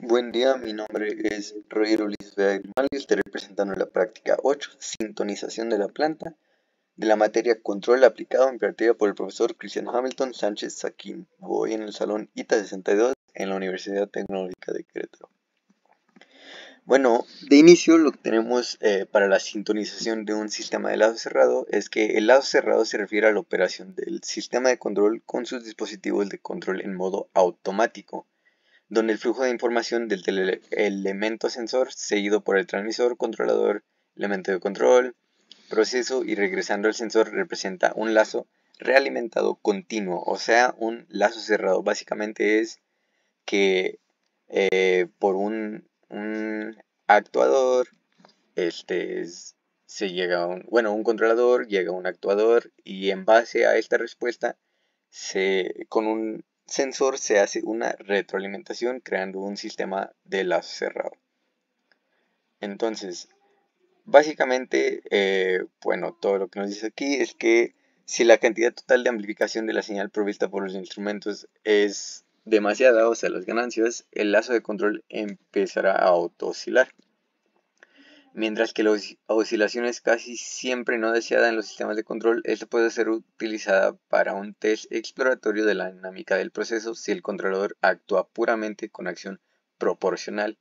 Buen día, mi nombre es Roger Ulises Vega Grimaldi y estaré presentando la práctica 8, sintonización de la planta, de la materia control aplicado impartida por el profesor Cristian Hamilton Sánchez Saquín. Voy en el salón ITA 62 en la Universidad Tecnológica de Querétaro. Bueno, de inicio lo que tenemos para la sintonización de un sistema de lado cerrado es que el lado cerrado se refiere a la operación del sistema de control con sus dispositivos de control en modo automático, donde el flujo de información del elemento sensor seguido por el transmisor, controlador, elemento de control, proceso y regresando al sensor representa un lazo realimentado continuo, o sea, un lazo cerrado. Básicamente es que por un actuador, se llega a un controlador, llega a un actuador y en base a esta respuesta con un sensor se hace una retroalimentación creando un sistema de lazo cerrado. Entonces, básicamente, todo lo que nos dice aquí es que si la cantidad total de amplificación de la señal provista por los instrumentos es demasiada, o sea, las ganancias, el lazo de control empezará a auto-oscilar. Mientras que la oscilación es casi siempre no deseada en los sistemas de control, esto puede ser utilizada para un test exploratorio de la dinámica del proceso si el controlador actúa puramente con acción proporcional,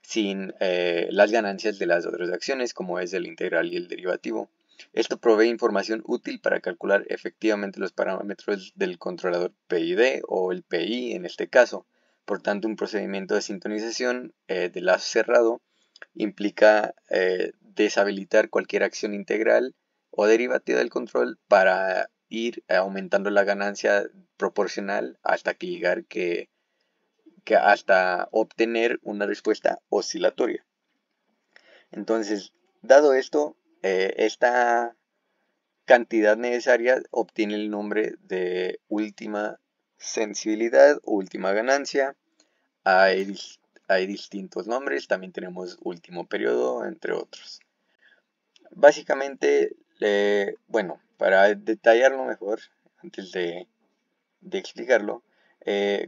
sin las ganancias de las otras acciones, como es el integral y el derivativo. Esto provee información útil para calcular efectivamente los parámetros del controlador PID o el PI en este caso. Por tanto, un procedimiento de sintonización de lazo cerrado implica deshabilitar cualquier acción integral o derivativa del control para ir aumentando la ganancia proporcional hasta que llegar hasta obtener una respuesta oscilatoria. Entonces, dado esto, esta cantidad necesaria obtiene el nombre de última sensibilidad o última ganancia. Hay distintos nombres, también tenemos último periodo, entre otros. Básicamente, para detallarlo mejor, antes de explicarlo,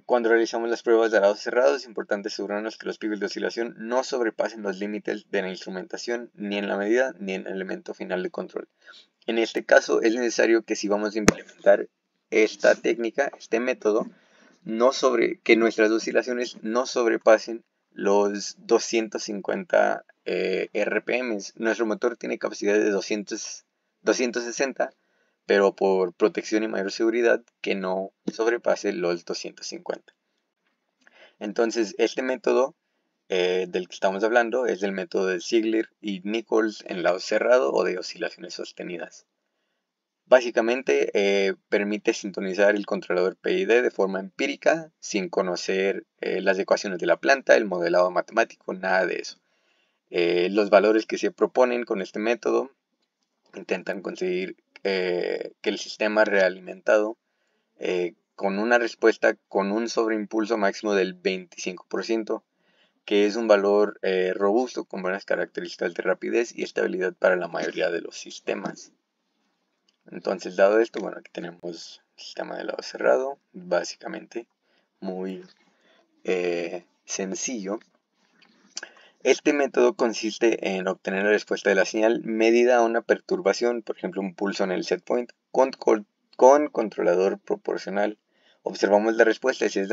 cuando realizamos las pruebas de lado cerrado es importante asegurarnos que los picos de oscilación no sobrepasen los límites de la instrumentación ni en la medida ni en el elemento final de control. En este caso es necesario que si vamos a implementar esta técnica, este método, que nuestras oscilaciones no sobrepasen los 250 RPM. Nuestro motor tiene capacidad de 260, pero por protección y mayor seguridad que no sobrepase los 250. Entonces, este método del que estamos hablando es el método de Ziegler y Nichols en lado cerrado o de oscilaciones sostenidas. Básicamente permite sintonizar el controlador PID de forma empírica, sin conocer las ecuaciones de la planta, el modelado matemático, nada de eso. Los valores que se proponen con este método intentan conseguir que el sistema realimentado con una respuesta con un sobreimpulso máximo del 25%, que es un valor robusto con buenas características de rapidez y estabilidad para la mayoría de los sistemas. Entonces, dado esto, aquí tenemos el sistema de lado cerrado, básicamente muy sencillo. Este método consiste en obtener la respuesta de la señal medida a una perturbación, por ejemplo un pulso en el setpoint, con controlador proporcional. Observamos la respuesta y si es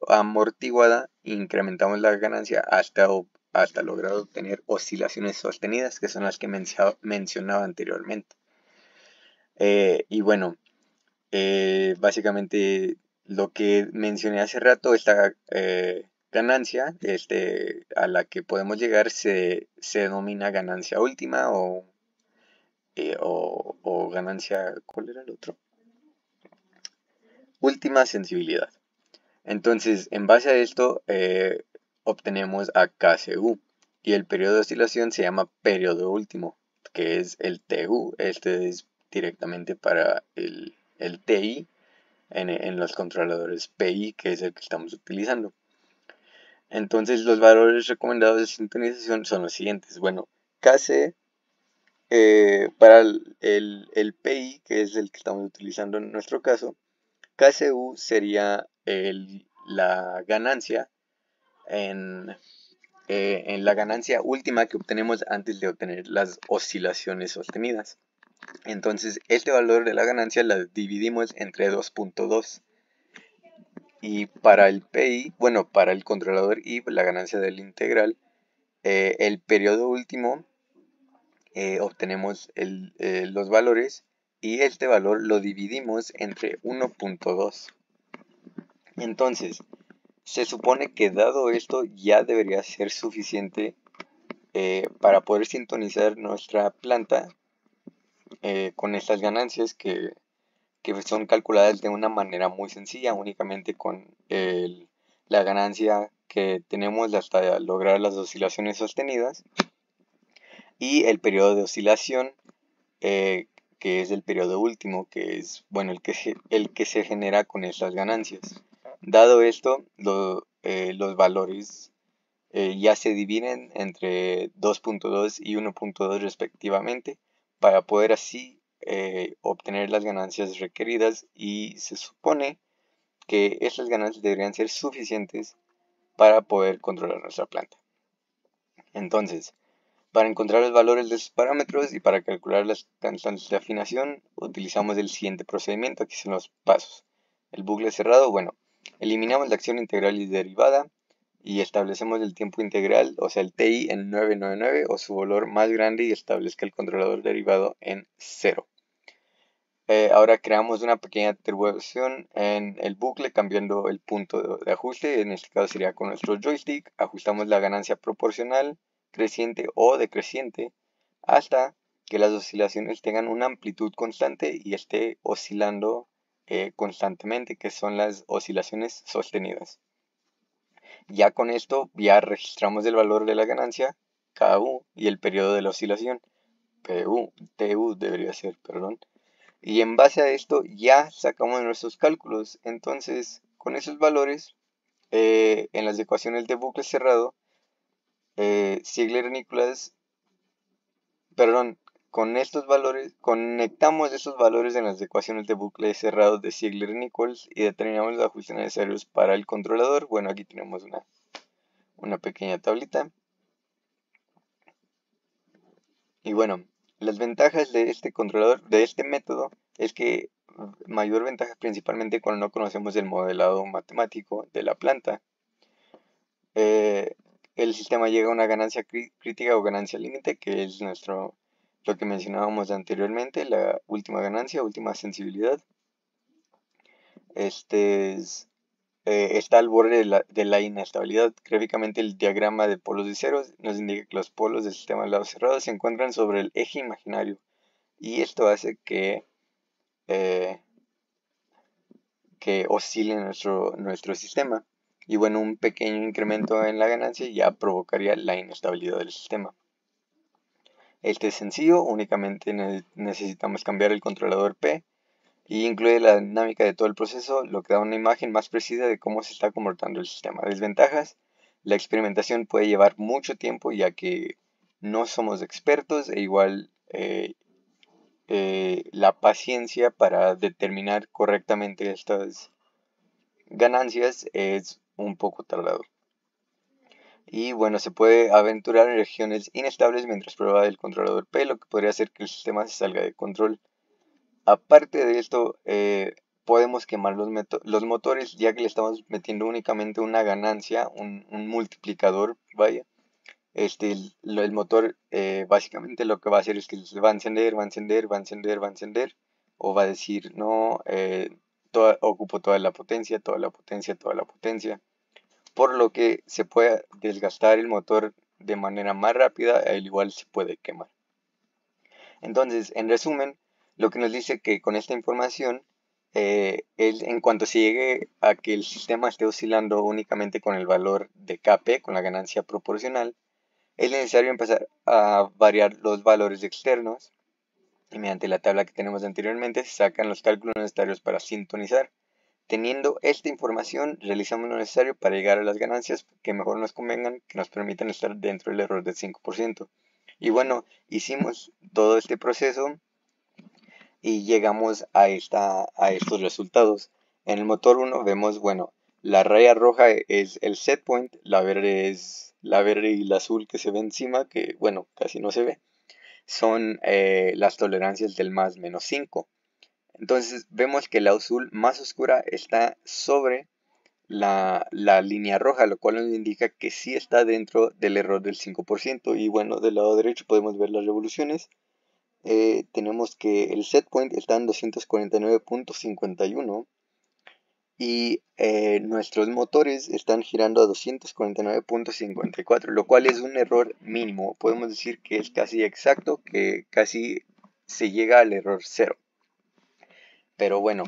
amortiguada, incrementamos la ganancia hasta lograr obtener oscilaciones sostenidas, que son las que mencionaba anteriormente. Básicamente lo que mencioné hace rato, esta ganancia a la que podemos llegar se denomina ganancia última o ganancia, ¿cuál era el otro? Última sensibilidad. Entonces, en base a esto, obtenemos a KCU y el periodo de oscilación se llama periodo último, que es el TU. Este es directamente para el TI en los controladores PI, que es el que estamos utilizando. Entonces, los valores recomendados de sintonización son los siguientes. Bueno, KC para el PI, que es el que estamos utilizando en nuestro caso, KCU sería la ganancia en la ganancia última que obtenemos antes de obtener las oscilaciones sostenidas. Entonces, este valor de la ganancia la dividimos entre 2.2. Y para el PI, bueno, para el controlador y la ganancia del integral, el periodo último obtenemos los valores y este valor lo dividimos entre 1.2. Entonces, se supone que dado esto ya debería ser suficiente para poder sintonizar nuestra planta con estas ganancias que son calculadas de una manera muy sencilla, únicamente con la ganancia que tenemos hasta lograr las oscilaciones sostenidas y el periodo de oscilación, que es el periodo último, que es bueno el que se genera con estas ganancias. Dado esto, los valores ya se dividen entre 2.2 y 1.2 respectivamente para poder así obtener las ganancias requeridas, y se supone que estas ganancias deberían ser suficientes para poder controlar nuestra planta. Entonces, para encontrar los valores de estos parámetros y para calcular las constantes de afinación, utilizamos el siguiente procedimiento. Aquí son los pasos. El bucle cerrado, bueno, eliminamos la acción integral y derivada y establecemos el tiempo integral, o sea el TI, en 999 o su valor más grande, y establezca el controlador derivado en 0. Ahora creamos una pequeña atribución en el bucle cambiando el punto de ajuste, en este caso sería con nuestro joystick. Ajustamos la ganancia proporcional, creciente o decreciente hasta que las oscilaciones tengan una amplitud constante y esté oscilando constantemente, que son las oscilaciones sostenidas. Ya con esto ya registramos el valor de la ganancia, KU, y el periodo de la oscilación, TU debería ser, perdón. Y en base a esto ya sacamos nuestros cálculos. Entonces, con esos valores, en las ecuaciones de bucle cerrado, Ziegler-Nichols, perdón, con estos valores, conectamos estos valores en las ecuaciones de bucle cerrado de Ziegler-Nichols y determinamos los ajustes necesarios para el controlador. Bueno, aquí tenemos una pequeña tablita. Y bueno, las ventajas de este controlador, de este método, es que mayor ventaja principalmente cuando no conocemos el modelado matemático de la planta. El sistema llega a una ganancia crítica o ganancia límite, que es lo que mencionábamos anteriormente, la última ganancia, última sensibilidad. Está al borde de la inestabilidad. Gráficamente, el diagrama de polos y ceros nos indica que los polos del sistema de lado cerrado se encuentran sobre el eje imaginario, y esto hace eh, que oscile nuestro sistema. Y bueno, un pequeño incremento en la ganancia ya provocaría la inestabilidad del sistema. Este es sencillo, únicamente necesitamos cambiar el controlador P y incluye la dinámica de todo el proceso, lo que da una imagen más precisa de cómo se está comportando el sistema. Desventajas: la experimentación puede llevar mucho tiempo ya que no somos expertos, e igual la paciencia para determinar correctamente estas ganancias es un poco tardado. Y bueno, se puede aventurar en regiones inestables mientras prueba el controlador P, lo que podría hacer que el sistema se salga de control. Aparte de esto, podemos quemar los motores, ya que le estamos metiendo únicamente una ganancia, un multiplicador, vaya. El motor básicamente lo que va a hacer es que se va a encender, va a encender, va a encender, va a encender, o va a decir no, ocupo toda la potencia, toda la potencia, toda la potencia, por lo que se puede desgastar el motor de manera más rápida, al igual se puede quemar. Entonces, en resumen, lo que nos dice que con esta información, en cuanto se llegue a que el sistema esté oscilando únicamente con el valor de Kp, con la ganancia proporcional, es necesario empezar a variar los valores externos, y mediante la tabla que tenemos anteriormente se sacan los cálculos necesarios para sintonizar. Teniendo esta información, realizamos lo necesario para llegar a las ganancias que mejor nos convengan, que nos permitan estar dentro del error del 5%. Y bueno, hicimos todo este proceso y llegamos a estos resultados. En el motor 1 vemos, bueno, La raya roja es el set point, la verde es la verde y la azul que se ve encima, que bueno, casi no se ve, son las tolerancias del más menos 5. Entonces vemos que la azul más oscura está sobre la línea roja, lo cual nos indica que sí está dentro del error del 5%. Y bueno, del lado derecho podemos ver las revoluciones. Tenemos que el set point está en 249.51 y nuestros motores están girando a 249.54, lo cual es un error mínimo. Podemos decir que es casi exacto, que casi se llega al error cero. Pero bueno,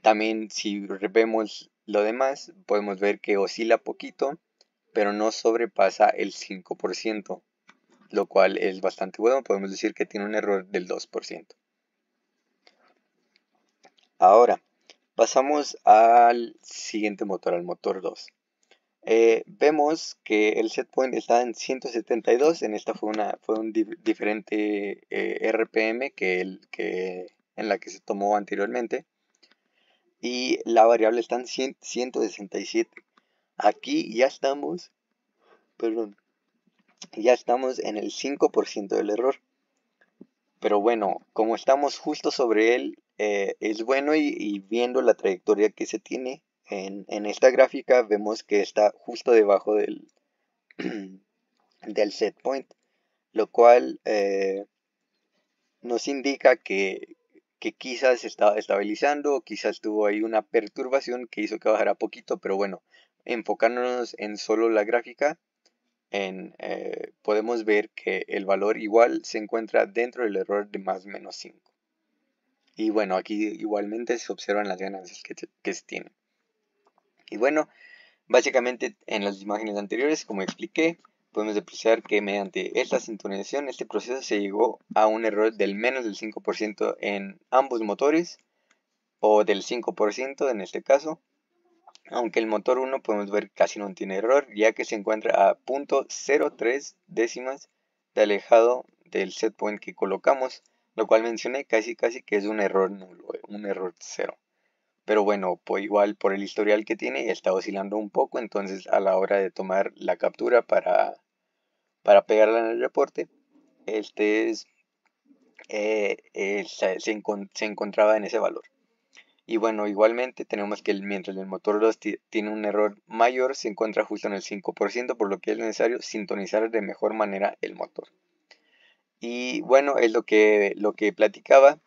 también si vemos lo demás, podemos ver que oscila poquito, pero no sobrepasa el 5%, lo cual es bastante bueno. Podemos decir que tiene un error del 2%. Ahora, pasamos al siguiente motor, al motor 2. Vemos que el set point está en 172. En esta fue un diferente RPM que en la que se tomó anteriormente. Y la variable está en 167. Aquí ya estamos, perdón, ya estamos en el 5% del error. Pero bueno, como estamos justo sobre él, es bueno y viendo la trayectoria que se tiene en esta gráfica, vemos que está justo debajo del set point, lo cual nos indica que quizás se estaba estabilizando, quizás tuvo ahí una perturbación que hizo que bajara poquito, pero bueno, enfocándonos en solo la gráfica, podemos ver que el valor igual se encuentra dentro del error de más o menos 5. Y bueno, aquí igualmente se observan las ganancias que se tienen. Y bueno, básicamente en las imágenes anteriores, como expliqué, podemos apreciar que mediante esta sintonización, este proceso se llegó a un error del menos del 5% en ambos motores, o del 5% en este caso, aunque el motor 1 podemos ver casi no tiene error, ya que se encuentra a 0.03 décimas de alejado del set point que colocamos, lo cual mencioné casi que es un error nulo, un error cero. Pero bueno, pues igual por el historial que tiene está oscilando un poco, entonces a la hora de tomar la captura para pegarla en el reporte, este es, se encontraba en ese valor. Y bueno, igualmente tenemos que mientras el motor 2 tiene un error mayor, se encuentra justo en el 5%, por lo que es necesario sintonizar de mejor manera el motor. Y bueno, es lo que platicaba,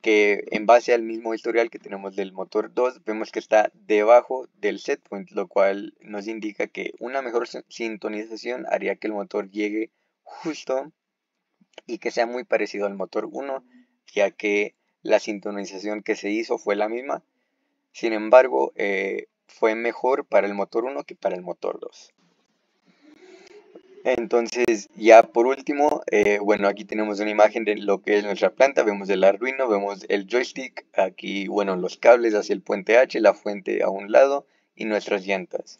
que en base al mismo historial que tenemos del motor 2, vemos que está debajo del set point, lo cual nos indica que una mejor sintonización haría que el motor llegue justo y que sea muy parecido al motor 1, ya que la sintonización que se hizo fue la misma. Sin embargo, fue mejor para el motor 1 que para el motor 2. Entonces, ya por último, bueno, aquí tenemos una imagen de lo que es nuestra planta. Vemos el Arduino, vemos el joystick, aquí, bueno, los cables hacia el puente H, la fuente a un lado y nuestras llantas.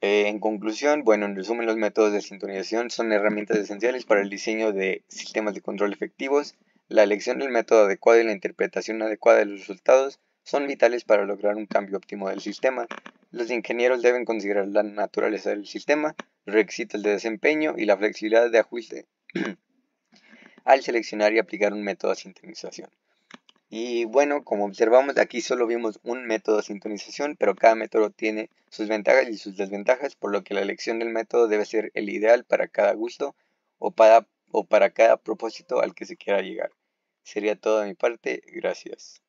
En conclusión, bueno, en resumen, los métodos de sintonización son herramientas esenciales para el diseño de sistemas de control efectivos. La elección del método adecuado y la interpretación adecuada de los resultados son vitales para lograr un cambio óptimo del sistema. Los ingenieros deben considerar la naturaleza del sistema, los requisitos de desempeño y la flexibilidad de ajuste al seleccionar y aplicar un método de sintonización. Y bueno, como observamos, aquí solo vimos un método de sintonización, pero cada método tiene sus ventajas y sus desventajas, por lo que la elección del método debe ser el ideal para cada gusto o para cada propósito al que se quiera llegar. Sería todo de mi parte, gracias.